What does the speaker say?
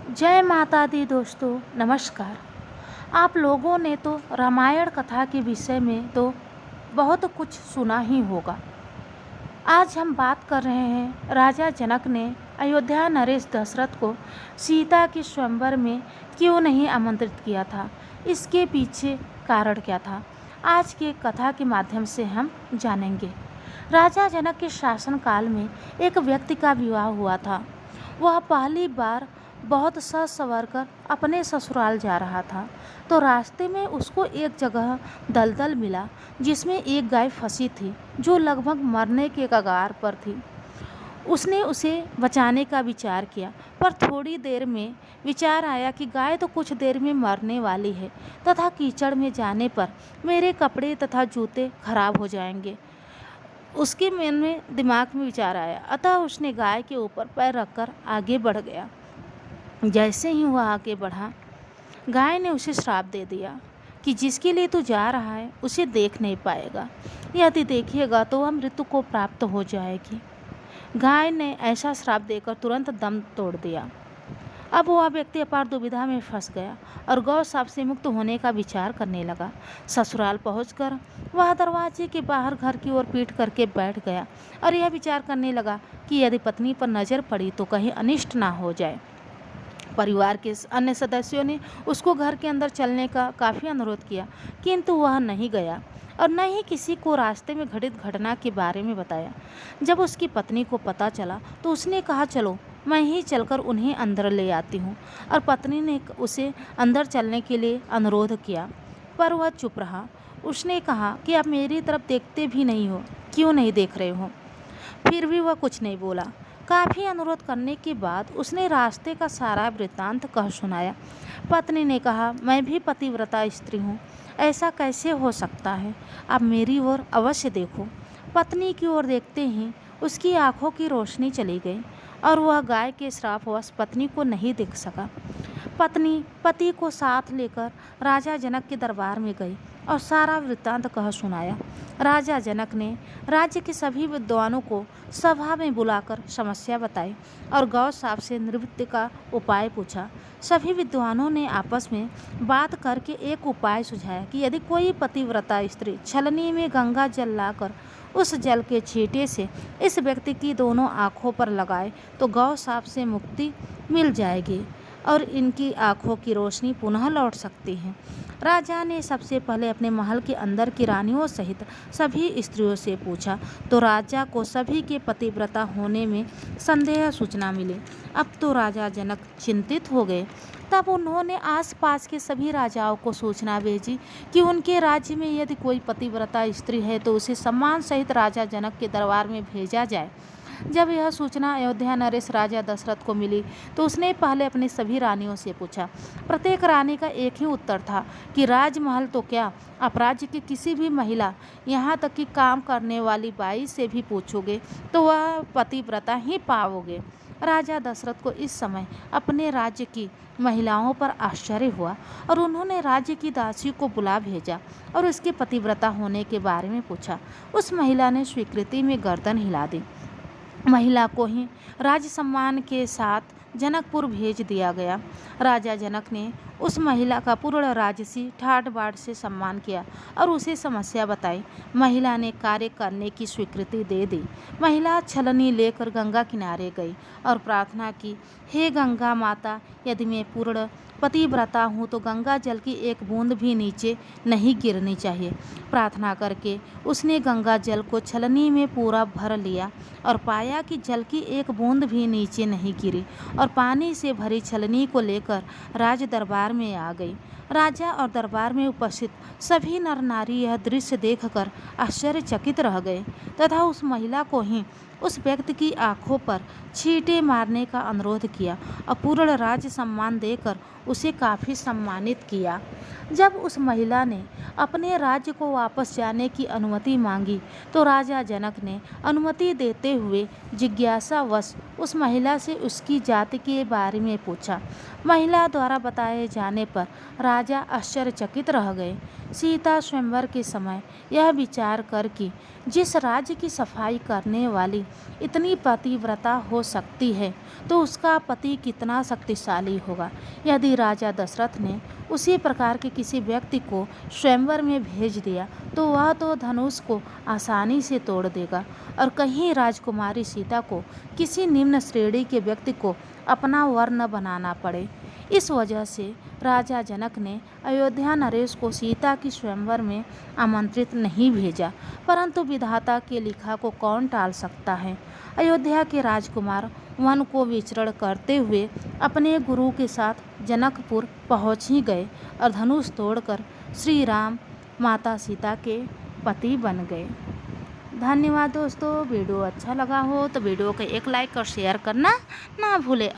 जय माता दी दोस्तों, नमस्कार। आप लोगों ने तो रामायण कथा के विषय में तो बहुत कुछ सुना ही होगा। आज हम बात कर रहे हैं राजा जनक ने अयोध्या नरेश दशरथ को सीता के स्वयंवर में क्यों नहीं आमंत्रित किया था, इसके पीछे कारण क्या था। आज के कथा के माध्यम से हम जानेंगे। राजा जनक के शासनकाल में एक व्यक्ति का विवाह हुआ था। वह पहली बार बहुत सज संवर कर अपने ससुराल जा रहा था, तो रास्ते में उसको एक जगह दलदल मिला जिसमें एक गाय फंसी थी जो लगभग मरने के कगार पर थी। उसने उसे बचाने का विचार किया, पर थोड़ी देर में विचार आया कि गाय तो कुछ देर में मरने वाली है तथा कीचड़ में जाने पर मेरे कपड़े तथा जूते खराब हो जाएंगे। उसके मन में दिमाग में विचार आया, अतः उसने गाय के ऊपर पैर रखकर आगे बढ़ गया। जैसे ही वह आगे बढ़ा, गाय ने उसे श्राप दे दिया कि जिसके लिए तू जा रहा है उसे देख नहीं पाएगा, यदि देखिएगा तो वह मृत्यु को प्राप्त हो जाएगी। गाय ने ऐसा श्राप देकर तुरंत दम तोड़ दिया। अब वह व्यक्ति अपार दुविधा में फंस गया और गौ शाप से मुक्त होने का विचार करने लगा। ससुराल पहुंचकर वह दरवाजे के बाहर घर की ओर पीठ करके बैठ गया और यह विचार करने लगा कि यदि पत्नी पर नज़र पड़ी तो कहीं अनिष्ट ना हो जाए। परिवार के अन्य सदस्यों ने उसको घर के अंदर चलने का काफ़ी अनुरोध किया, किंतु वह नहीं गया और न ही किसी को रास्ते में घटित घटना के बारे में बताया। जब उसकी पत्नी को पता चला तो उसने कहा, चलो मैं ही चलकर उन्हें अंदर ले आती हूँ। और पत्नी ने उसे अंदर चलने के लिए अनुरोध किया, पर वह चुप रहा। उसने कहा कि आप मेरी तरफ देखते भी नहीं हो, क्यों नहीं देख रहे हो? फिर भी वह कुछ नहीं बोला। काफ़ी अनुरोध करने के बाद उसने रास्ते का सारा वृत्तांत कह सुनाया। पत्नी ने कहा, मैं भी पतिव्रता स्त्री हूँ, ऐसा कैसे हो सकता है? अब मेरी ओर अवश्य देखो। पत्नी की ओर देखते ही उसकी आंखों की रोशनी चली गई और वह गाय के श्रापवश पत्नी को नहीं देख सका। पत्नी पति को साथ लेकर राजा जनक के दरबार में गई और सारा वृत्तांत कह सुनाया। राजा जनक ने राज्य के सभी विद्वानों को सभा में बुलाकर समस्या बताई और गौ शाप से निवृत्ति का उपाय पूछा। सभी विद्वानों ने आपस में बात करके एक उपाय सुझाया कि यदि कोई पतिव्रता स्त्री छलनी में गंगा जल लाकर उस जल के छींटे से इस व्यक्ति की दोनों आँखों पर लगाए तो गौ शाप से मुक्ति मिल जाएगी और इनकी आँखों की रोशनी पुनः लौट सकती है। राजा ने सबसे पहले अपने महल के अंदर की रानियों सहित सभी स्त्रियों से पूछा, तो राजा को सभी के पतिव्रता होने में संदेह सूचना मिली। अब तो राजा जनक चिंतित हो गए। तब उन्होंने आसपास के सभी राजाओं को सूचना भेजी कि उनके राज्य में यदि कोई पतिव्रता स्त्री है तो उसे सम्मान सहित राजा जनक के दरबार में भेजा जाए। जब यह सूचना अयोध्या नरेश राजा दशरथ को मिली तो उसने पहले अपनी सभी रानियों से पूछा। प्रत्येक रानी का एक ही उत्तर था कि राजमहल तो क्या, आप राज्य की किसी भी महिला, यहाँ तक कि काम करने वाली बाई से भी पूछोगे तो वह पतिव्रता ही पाओगे। राजा दशरथ को इस समय अपने राज्य की महिलाओं पर आश्चर्य हुआ और उन्होंने राज्य की दासी को बुला भेजा और उसके पतिव्रता होने के बारे में पूछा। उस महिला ने स्वीकृति में गर्दन हिला दी। महिला को ही राज सम्मान के साथ जनकपुर भेज दिया गया। राजा जनक ने उस महिला का पूर्ण राजसी ठाट बाट से सम्मान किया और उसे समस्या बताई। महिला ने कार्य करने की स्वीकृति दे दी। महिला छलनी लेकर गंगा किनारे गई और प्रार्थना की, हे गंगा माता, यदि मैं पूर्ण पतिव्रता हूँ तो गंगा जल की एक बूंद भी नीचे नहीं गिरनी चाहिए। प्रार्थना करके उसने गंगा जल को छलनी में पूरा भर लिया और पाया कि जल की एक बूंद भी नीचे नहीं गिरी और पानी से भरी छलनी को लेकर राज दरबार में आ गई। राजा और दरबार में उपस्थित सभी नर नारी यह दृश्य देखकर आश्चर्यचकित रह गए तथा उस महिला को ही उस व्यक्ति की आंखों पर छींटे मारने का अनुरोध किया और पूर्ण राज सम्मान देकर उसे काफ़ी सम्मानित किया। जब उस महिला ने अपने राज्य को वापस जाने की अनुमति मांगी तो राजा जनक ने अनुमति देते हुए जिज्ञासावश उस महिला से उसकी जाति के बारे में पूछा। महिला द्वारा बताए जाने पर राजा आश्चर्यचकित रह गए। सीता स्वयंवर के समय यह विचार कर कि जिस राज्य की सफाई करने वाली इतनी पतिव्रता हो सकती है तो उसका पति कितना शक्तिशाली होगा। यदि राजा दशरथ ने उसी प्रकार के किसी व्यक्ति को स्वयंवर में भेज दिया तो वह तो धनुष को आसानी से तोड़ देगा और कहीं राजकुमारी सीता को किसी निम्न श्रेणी के व्यक्ति को अपना वर न बनाना पड़े। इस वजह से राजा जनक ने अयोध्या नरेश को सीता की स्वयंवर में आमंत्रित नहीं भेजा, परंतु विधाता के लिखा को कौन टाल सकता है। अयोध्या के राजकुमार वन को विचरण करते हुए अपने गुरु के साथ जनकपुर पहुंच ही गए और धनुष तोड़कर श्री राम माता सीता के पति बन गए। धन्यवाद दोस्तों। वीडियो अच्छा लगा हो तो वीडियो को एक लाइक और शेयर करना ना भूलें।